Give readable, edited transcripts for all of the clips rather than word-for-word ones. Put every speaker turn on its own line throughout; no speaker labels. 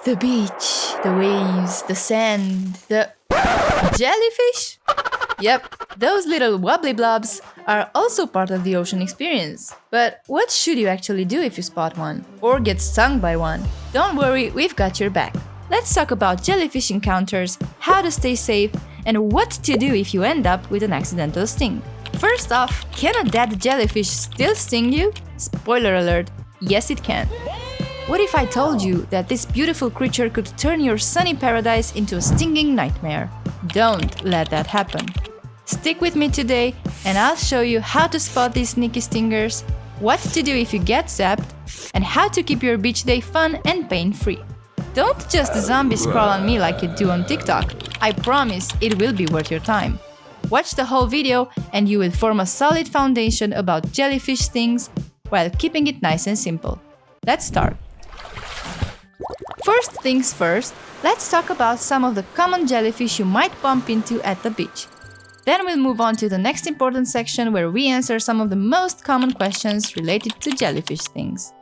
The beach, the waves, the sand, the... Jellyfish? Yep, those little wobbly blobs are also part of the ocean experience. But what should you actually do if you spot one? Or get stung by one? Don't worry, we've got your back. Let's talk about jellyfish encounters, how to stay safe, and what to do if you end up with an accidental sting. First off, can a dead jellyfish still sting you? Spoiler alert, yes it can. What if I told you that this beautiful creature could turn your sunny paradise into a stinging nightmare? Don't let that happen. Stick with me today and I'll show you how to spot these sneaky stingers, what to do if you get zapped, and how to keep your beach day fun and pain-free. Don't just zombie scroll on me like you do on TikTok. I promise it will be worth your time. Watch the whole video and you will form a solid foundation about jellyfish stings while keeping it nice and simple. Let's start. First things first, let's talk about some of the common jellyfish you might bump into at the beach. Then we'll move on to the next important section where we answer some of the most common questions related to jellyfish stings.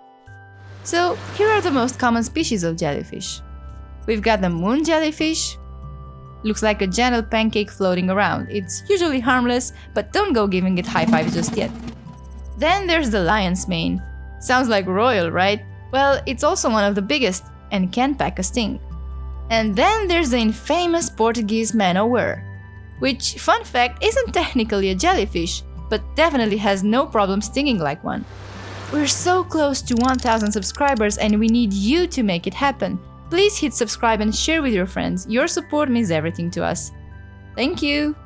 So, here are the most common species of jellyfish. We've got the moon jellyfish. Looks like a gentle pancake floating around. It's usually harmless, but don't go giving it high fives just yet. Then there's the lion's mane. Sounds like royal, right? Well, it's also one of the biggest and can pack a sting. And then there's the infamous Portuguese man-o'-war, which, fun fact, isn't technically a jellyfish, but definitely has no problem stinging like one. We're so close to 1000 subscribers and we need you to make it happen. Please hit subscribe and share with your friends. Your support means everything to us. Thank you!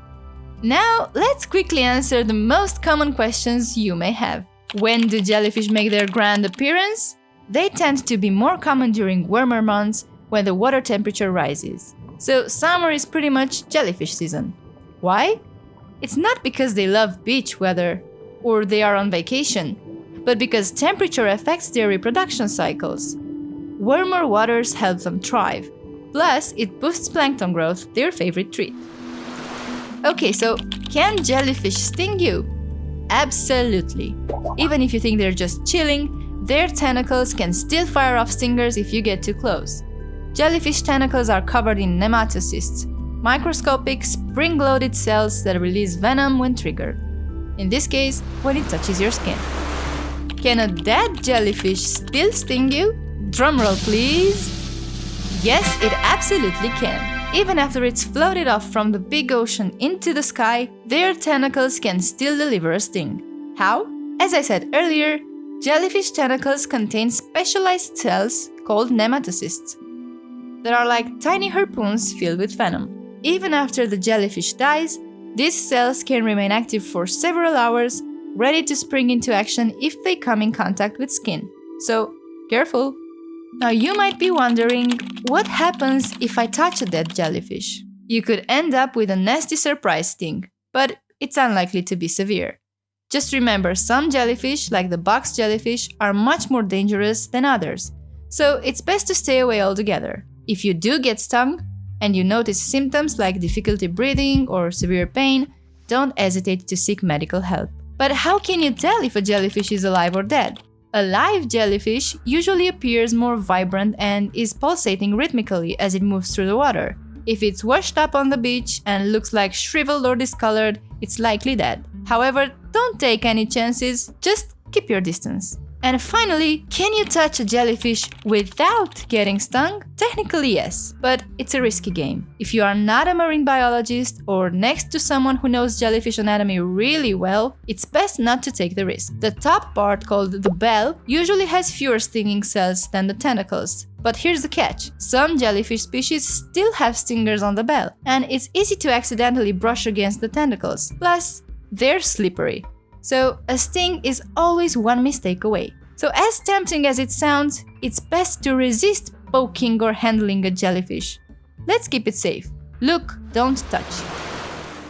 Now, let's quickly answer the most common questions you may have. When do jellyfish make their grand appearance? They tend to be more common during warmer months when the water temperature rises. So summer is pretty much jellyfish season. Why? It's not because they love beach weather or they are on vacation, but because temperature affects their reproduction cycles. Warmer waters help them thrive. Plus, it boosts plankton growth, their favorite treat. Okay, so can jellyfish sting you? Absolutely. Even if you think they're just chilling, their tentacles can still fire off stingers if you get too close. Jellyfish tentacles are covered in nematocysts, microscopic, spring-loaded cells that release venom when triggered. In this case, when it touches your skin. Can a dead jellyfish still sting you? Drumroll please! Yes, it absolutely can. Even after it's floated off from the big ocean into the sky, their tentacles can still deliver a sting. How? As I said earlier, jellyfish tentacles contain specialized cells called nematocysts that are like tiny harpoons filled with venom. Even after the jellyfish dies, these cells can remain active for several hours, ready to spring into action if they come in contact with skin. So, careful! Now you might be wondering, what happens if I touch a dead jellyfish? You could end up with a nasty surprise sting, but it's unlikely to be severe. Just remember, some jellyfish, like the box jellyfish, are much more dangerous than others, so it's best to stay away altogether. If you do get stung, and you notice symptoms like difficulty breathing or severe pain, don't hesitate to seek medical help. But how can you tell if a jellyfish is alive or dead? A live jellyfish usually appears more vibrant and is pulsating rhythmically as it moves through the water. If it's washed up on the beach and looks like shriveled or discolored, it's likely dead. However, don't take any chances, just keep your distance. And finally, can you touch a jellyfish without getting stung? Technically yes, but it's a risky game. If you are not a marine biologist or next to someone who knows jellyfish anatomy really well, it's best not to take the risk. The top part, called the bell, usually has fewer stinging cells than the tentacles. But here's the catch. Some jellyfish species still have stingers on the bell, and it's easy to accidentally brush against the tentacles. Plus, they're slippery. So a sting is always one mistake away. So as tempting as it sounds, it's best to resist poking or handling a jellyfish. Let's keep it safe. Look, don't touch.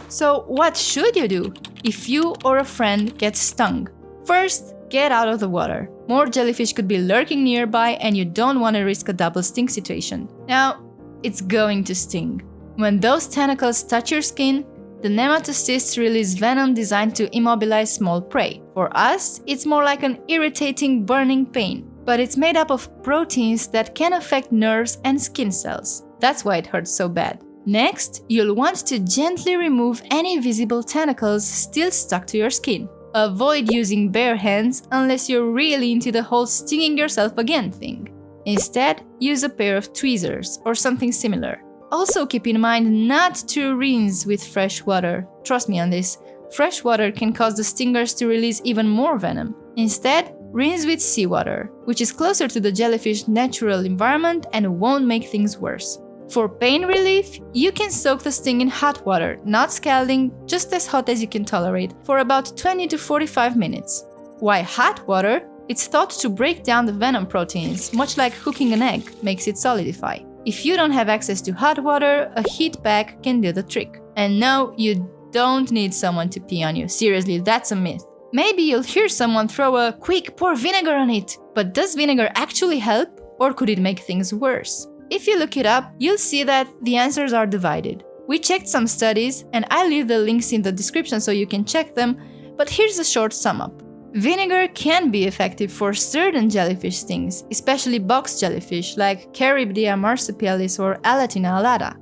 So what should you do if you or a friend gets stung? First, get out of the water. More jellyfish could be lurking nearby and you don't want to risk a double sting situation. Now, it's going to sting. When those tentacles touch your skin, the nematocysts release venom designed to immobilize small prey. For us, it's more like an irritating, burning pain. but it's made up of proteins that can affect nerves and skin cells. That's why it hurts so bad. Next, you'll want to gently remove any visible tentacles still stuck to your skin. Avoid using bare hands unless you're really into the whole stinging yourself again thing. Instead, use a pair of tweezers or something similar. Also keep in mind not to rinse with fresh water. Trust me on this. Fresh water can cause the stingers to release even more venom. Instead, rinse with seawater, which is closer to the jellyfish's natural environment and won't make things worse. For pain relief, you can soak the sting in hot water, not scalding, just as hot as you can tolerate, for about 20 to 45 minutes. Why hot water? It's thought to break down the venom proteins, much like cooking an egg makes it solidify. If you don't have access to hot water, a heat pack can do the trick. And no, you don't need someone to pee on you. Seriously, that's a myth. Maybe you'll hear someone throw a "quick, pour vinegar on it." But does vinegar actually help? Or could it make things worse? If you look it up, you'll see that the answers are divided. We checked some studies, and I'll leave the links in the description so you can check them, but here's a short sum up. Vinegar can be effective for certain jellyfish stings, especially box jellyfish like Charybdis marsupialis or Alatina alata.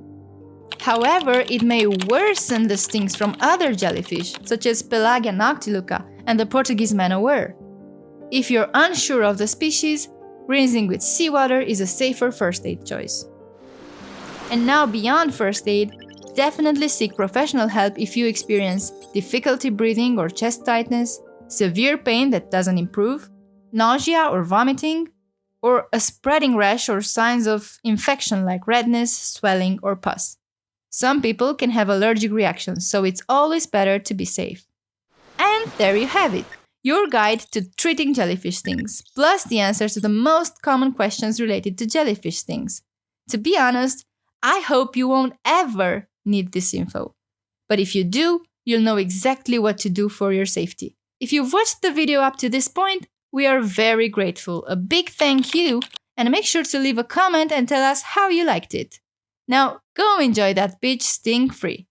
However, it may worsen the stings from other jellyfish, such as Pelagia noctiluca and the Portuguese man-o'-war. If you're unsure of the species, rinsing with seawater is a safer first aid choice. And now beyond first aid, definitely seek professional help if you experience difficulty breathing or chest tightness, severe pain that doesn't improve, nausea or vomiting, or a spreading rash or signs of infection like redness, swelling, or pus. Some people can have allergic reactions, so it's always better to be safe. And there you have it, your guide to treating jellyfish stings, plus the answers to the most common questions related to jellyfish stings. To be honest, I hope you won't ever need this info. But if you do, you'll know exactly what to do for your safety. If you've watched the video up to this point, we are very grateful. A big thank you, and make sure to leave a comment and tell us how you liked it. Now, go enjoy that beach sting-free.